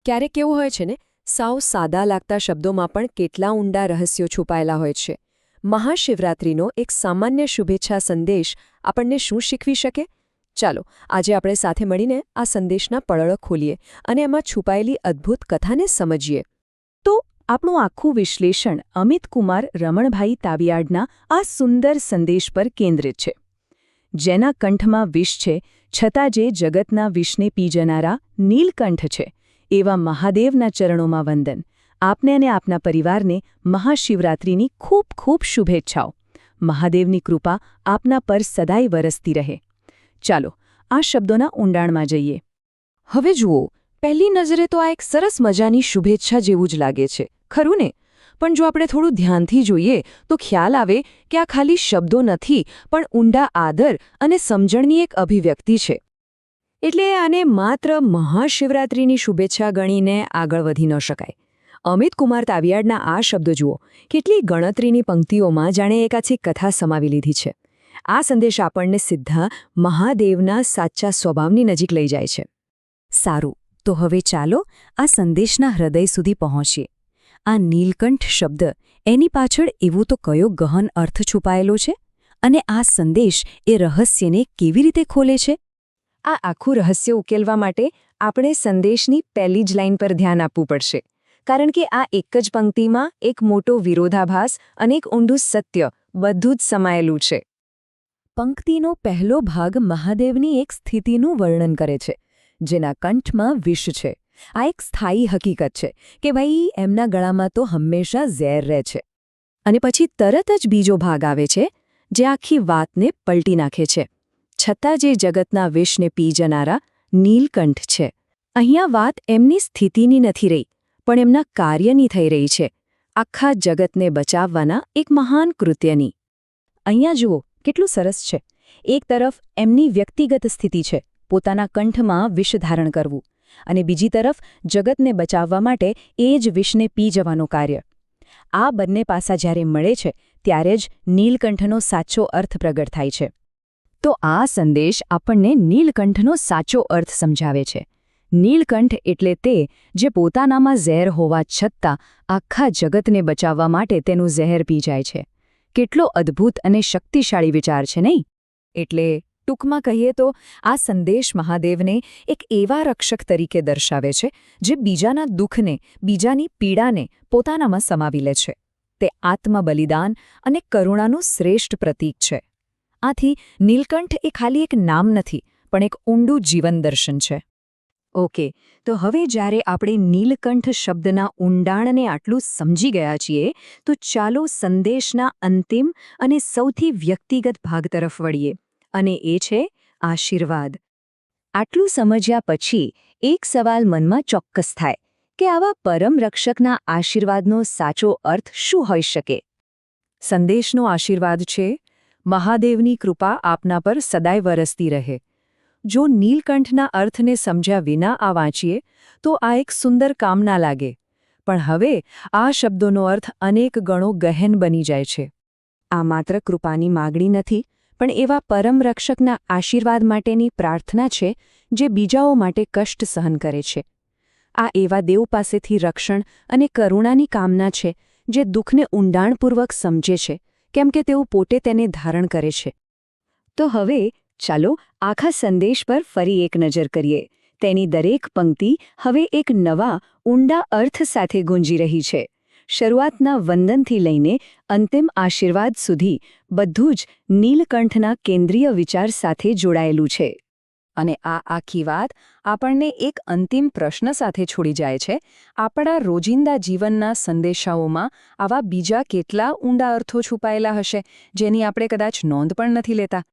ક્યારેક કેવું હોય છે ને, સાવ સાદા લાગતા શબ્દોમાં પણ કેટલા ઊંડા રહસ્યો છુપાયેલા હોય છે. મહાશિવરાત્રિનો એક સામાન્ય શુભેચ્છા સંદેશ આપણને શું શીખવી શકે? ચાલો આજે આપણે સાથે મળીને આ સંદેશના પડળો ખોલીએ અને એમાં છુપાયેલી અદ્ભુત કથાને સમજીએ. તો આપણું આખું વિશ્લેષણ અમિતકુમાર રમણભાઈ તાવિયાડના આ સુંદર સંદેશ પર કેન્દ્રિત છે. જેના કંઠમાં વિષ છે, છતાં જે જગતના વિષને પી જનારા નીલકંઠ છે, એવા મહાદેવના ચરણોમાં વંદન. આપને અને આપના પરિવારને મહાશિવરાત્રિની ખૂબ ખૂબ શુભેચ્છાઓ. મહાદેવની કૃપા આપના પર સદાય વરસતી રહે. ચાલો આ શબ્દોના ઊંડાણમાં જઈએ. હવે જુઓ, પહેલી નજરે તો આ એક સરસ મજાની શુભેચ્છા જેવું જ લાગે છે, ખરું ને? પણ જો આપણે થોડું ધ્યાનથી જોઈએ તો ખ્યાલ આવે કે આ ખાલી શબ્દો નથી, પણ ઊંડા આદર અને સમજણની એક અભિવ્યક્તિ છે. એટલે આને માત્ર મહાશિવરાત્રિની શુભેચ્છા ગણીને આગળ વધી ન શકાય. અમિતકુમાર તાવિયાડના આ શબ્દો જુઓ, કેટલી ગણતરીની પંક્તિઓમાં જાણે એક આછી કથા સમાવી લીધી છે. આ સંદેશ આપણને સીધા મહાદેવના સાચા સ્વભાવની નજીક લઈ જાય છે. સારું, તો હવે ચાલો આ સંદેશના હૃદય સુધી પહોંચીએ. આ નીલકંઠ શબ્દ, એની પાછળ એવું તો કયો ગહન અર્થ છુપાયેલો છે? અને આ સંદેશ એ રહસ્યને કેવી રીતે ખોલે છે? આ આખું રહસ્ય ઉકેલવા માટે આપણે સંદેશની પહેલી જ લાઇન પર ધ્યાન આપવું પડશે. કારણ કે આ એક જ પંક્તિમાં એક મોટો વિરોધાભાસ અને એક ઊંડું સત્ય બધું જ સમાયેલું છે. પંક્તિનો પહેલો ભાગ મહાદેવની એક સ્થિતિનું વર્ણન કરે છે, જેના કંઠમાં વિષ છે. આ એક સ્થાયી હકીકત છે કે ભાઈ એમના ગળામાં તો હંમેશા ઝેર રહે છે. અને પછી તરત જ બીજો ભાગ આવે છે, જે આખી વાતને પલટી નાખે છે. છતાં જે જગતના વિષને પી જનારા નીલકંઠ છે. અહીંયા વાત એમની સ્થિતિની નથી રહી, પણ એમના કાર્યની થઈ રહી છે, આખા જગતને બચાવવાના એક મહાન કૃત્યની. અહીંયા જુઓ, કેટલું સરસ છે. એક તરફ એમની વ્યક્તિગત સ્થિતિ છે, પોતાના કંઠમાં વિષ ધારણ કરવું, અને બીજી તરફ જગતને બચાવવા માટે એ જ વિષને પી જવાનું કાર્ય. આ બંને પાસા જ્યારે મળે છે, ત્યારે જ નીલકંઠનો સાચો અર્થ પ્રગટ થાય છે. તો આ સંદેશ આપણને નીલકંઠનો સાચો અર્થ સમજાવે છે. નીલકંઠ એટલે તે જે પોતાનામાં ઝેર હોવા છતાં આખા જગતને બચાવવા માટે તેનું ઝેર પી જાય છે. કેટલો અદ્ભુત અને શક્તિશાળી વિચાર છે, નહીં? એટલે ટૂંકમાં કહીએ તો આ સંદેશ મહાદેવને એક એવા રક્ષક તરીકે દર્શાવે છે, જે બીજાના દુઃખને, બીજાની પીડાને પોતાનામાં સમાવી લે છે. તે આત્મબલિદાન અને કરુણાનું શ્રેષ્ઠ પ્રતીક છે. આથી નીલકંઠ એ ખાલી એક નામ નથી, પણ એક ઊંડું જીવન દર્શન છે. ઓકે, તો હવે જ્યારે આપણે નીલકંઠ શબ્દના ઊંડાણને આટલું સમજી ગયા છીએ, તો ચાલો સંદેશના અંતિમ અને સૌથી વ્યક્તિગત ભાગ તરફ વળીએ, અને એ છે આશીર્વાદ. આટલું સમજ્યા પછી એક સવાલ મનમાં ચોક્કસ થાય કે આવા પરમ રક્ષકના આશીર્વાદનો સાચો અર્થ શું હોઈ શકે? સંદેશનો આશીર્વાદ છે, મહાદેવની કૃપા આપના પર સદાય વરસતી રહે. જો નીલકંઠના અર્થને સમજ્યા વિના આ વાંચીએ તો આ એક સુંદર કામ ના લાગે, પણ હવે આ શબ્દોનો અર્થ અનેક ગણો ગહેન બની જાય છે. આ માત્ર કૃપાની માગણી નથી, પણ એવા પરમ રક્ષકના આશીર્વાદ માટેની પ્રાર્થના છે, જે બીજાઓ માટે કષ્ટ સહન કરે છે. આ એવા દેવ પાસેથી રક્ષણ અને કરુણાની કામના છે, જે દુઃખને ઊંડાણપૂર્વક સમજે છે, કેમ કે તેઓ પોતે તેને ધારણ કરે છે. તો હવે ચાલો આખા સંદેશ પર ફરી એક નજર કરીએ. તેની દરેક પંક્તિ હવે એક નવા, ઊંડા અર્થ સાથે ગુંજી રહી છે. શરૂઆતના વંદનથી લઈને અંતિમ આશીર્વાદ સુધી બધું જ નીલકંઠના કેન્દ્રીય વિચાર સાથે જોડાયેલું છે. અને આ આખી વાત આપણને એક અંતિમ પ્રશ્ન સાથે છોડી જાય છે. આપણા રોજિંદા જીવનના સંદેશાઓમાં આવા બીજા કેટલા ઊંડા અર્થો છુપાયેલા હશે, જેની આપણે કદાચ નોંધ પણ નથી લેતા?